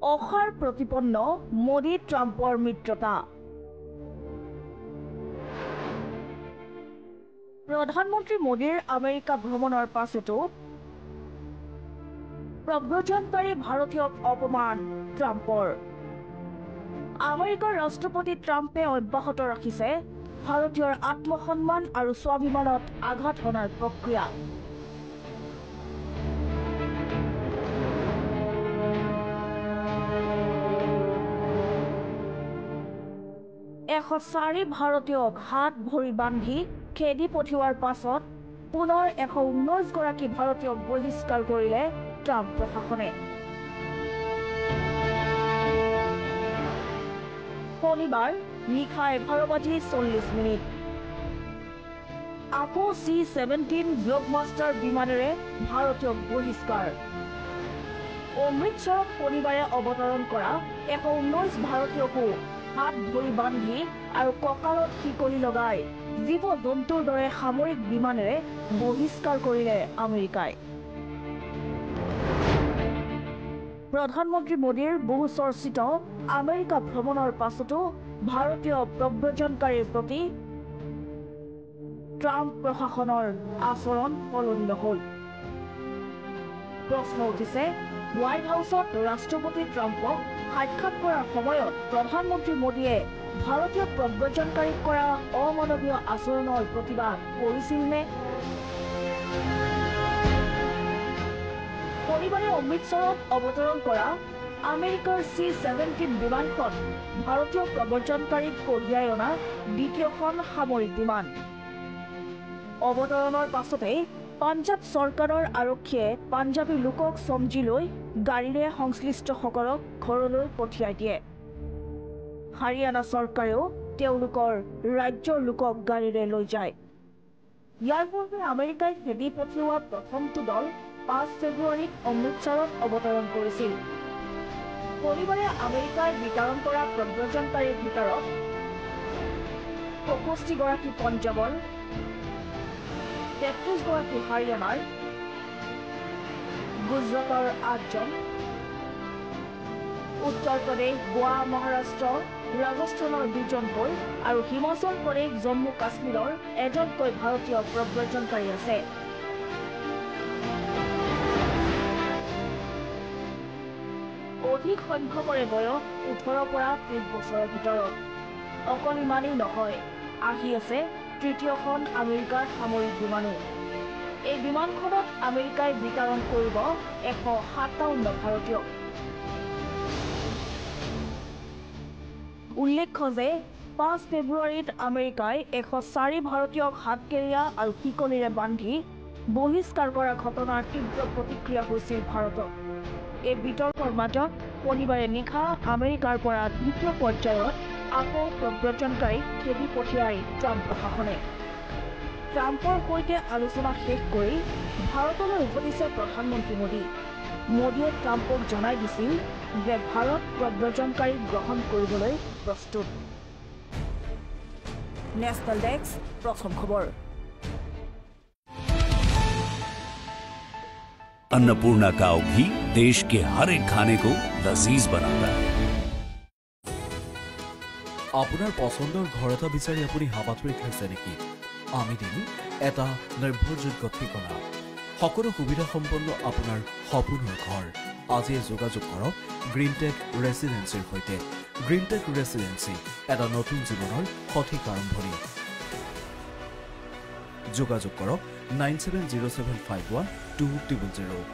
অসাৰ প্ৰতিপন্ন মোদী ট্ৰাম্পৰ মিত্ৰতা। প্ৰধানমন্ত্ৰী মোদীৰ আমেৰিকা ভ্ৰমণৰ পাছতো প্ৰব্ৰজনকাৰী ভাৰতীয়ক অপমান ট্ৰাম্পৰ। আমেৰিকাৰ ৰাষ্ট্ৰপতি ট্ৰাম্পে অব্যাহত ৰাখিছে ভাৰতীয়ৰ আত্মসন্মান আৰু স্বাভিমানত আঘাত হনাৰ প্ৰক্ৰিয়া। এশ 4 ভাৰতীয়ক হাত ভৰি বান্ধি খেদি পঠিওৱাৰ পাছত পুনৰ 119 গৰাকী ভাৰতীয়ক বহিষ্কাৰ কৰিলে ট্ৰাম্প প্ৰশাসনে। শনিবাৰ নিশা 11:40 আকৌ C-17 ব্লকবাষ্টাৰ বিমানেৰে ভাৰতীয়ক বহিষ্কাৰ। অমৃতসৰত শনিবাৰে অৱতৰণ কৰা 119 ভাৰতীয়কো হাত ভৰি বান্ধি আৰু কঁকালত শিকলি লগাই জীৱ-জন্তুৰ দৰে সামৰিক বিমানেৰে বহিষ্কাৰ কৰিলে আমেৰিকাই। প্ৰধানমন্ত্ৰী মোদীৰ বহু চৰ্চিত আমেৰিকা ভ্ৰমণৰ পাছতো ভাৰতীয় প্ৰব্ৰজনকাৰীৰ প্ৰতি ট্ৰাম্প প্ৰশাসনৰ আচৰণ সলনি নহল। প্ৰশ্ন উঠিছে, হোৱাইট হাউচত ৰাষ্ট্ৰপতি ট্ৰাম্পক সাক্ষাৎ কৰাৰ সময়ত প্ৰধানমন্ত্ৰী মোদীয়ে ভাৰতীয় প্ৰব্ৰজনকাৰীক কৰা অমানৱীয় আচৰণৰ প্ৰতিবাদ কৰিছিল নে? শনিবাৰে অমৃতসৰত অৱতৰণ কৰা আমেৰিকাৰ C-17 বিমানখন ভাৰতীয় প্ৰব্ৰজনকাৰীক কঢ়িয়াই অনা দ্বিতীয়খন সামৰিক বিমান। অৱতৰণৰ পাছতেই পাঞ্জাৱ চৰকাৰৰ আৰক্ষীয়ে পাঞ্জাৱী লোকক চমজি লৈ গাড়ীৰে সংশ্লিষ্টসকলক ঘৰলৈ পঠিয়াই দিয়ে। হাৰিয়ানা চৰকাৰেও তেওঁলোকৰ ৰাজ্যৰ লোকক গাড়ীৰে লৈ যায়। ইয়াৰ পূৰ্বে আমেৰিকাই খেদি পঠিওৱা প্ৰথমটো দল 5 ফেব্ৰুৱাৰীত অমৃতসৰত অৱতৰণ কৰিছিল। শনিবাৰে আমেৰিকাই বিতৰণ কৰা প্ৰব্ৰজনকাৰীৰ ভিতৰত 65 গৰাকী পঞ্জাৱৰ, 33 গৰাকী হাৰিয়ানাৰ, গুজৰাটৰ 8জন, উত্তৰ প্ৰদেশ, গোৱা, মহাৰাষ্ট্ৰ, ৰাজস্থানৰ 2জনকৈ আৰু হিমাচল প্ৰদেশ, জম্মু কাশ্মীৰৰ 1জনকৈ ভাৰতীয় প্ৰব্ৰজনকাৰী আছে। অধিক সংখ্যকৰে বয়স 18 পৰা 30 বছৰৰ ভিতৰত। অকল ইমানেই নহয়, আহি আছে তৃতীয়খন আমেৰিকাৰ সামৰিক বিমানো। এই বিমানখনত আমেৰিকাই বিতৰণ কৰিব 157 ভাৰতীয়। উল্লেখ্য যে 5 ফেব্ৰুৱাৰীত আমেৰিকাই 104 ভাৰতীয়ক হাতকেৰিয়া আৰু শিকলিৰে বান্ধি বহিষ্কাৰ কৰা ঘটনাৰ তীব্ৰ প্ৰতিক্ৰিয়া হৈছিল ভাৰতত। এই বিতৰ্কৰ মাজত শনিবাৰে নিশা আমেৰিকাৰ পৰা দ্বিতীয় পৰ্যায়ত আকৌ প্ৰব্ৰজনকাৰীক খেদি পঠিয়াই ট্ৰাম্প প্ৰশাসনে। ট্ৰাম্পৰ সৈতে আলোচনা শেষ কৰি ভাৰতলৈ উভতিছে প্ৰধানমন্ত্ৰী মোদী। মোদীয়ে ট্ৰাম্পক জনাই দিছিল যে ভাৰত প্ৰব্ৰজনকাৰীক গ্ৰহণ কৰিবলৈ প্ৰস্তুত। नेशनल डेस्क प्रथम खबर। अन्नपूर्णा काऊ घी देश के हर एक खाने को लजीज बनाता है। আপোনাৰ পছন্দৰ ঘৰ এটা বিচাৰি আপুনি হাবাথুৰি খাইছে নেকি? আমি দিম এটা নিৰ্ভৰযোগ্য ঠিকনা, সকলো সুবিধা সম্পন্ন আপোনাৰ সপোনৰ ঘৰ। আজি যোগাযোগ কৰক গ্ৰীণটেক ৰেচিডেন্সিৰ সৈতে। গ্ৰীণটেক ৰেচিডেন্সি এটা নতুন জীৱনৰ সঠিক আৰম্ভণি। যোগাযোগ কৰক 9707512000,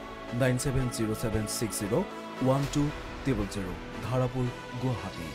9707601200, ধাৰাপুৰ, গুৱাহাটী।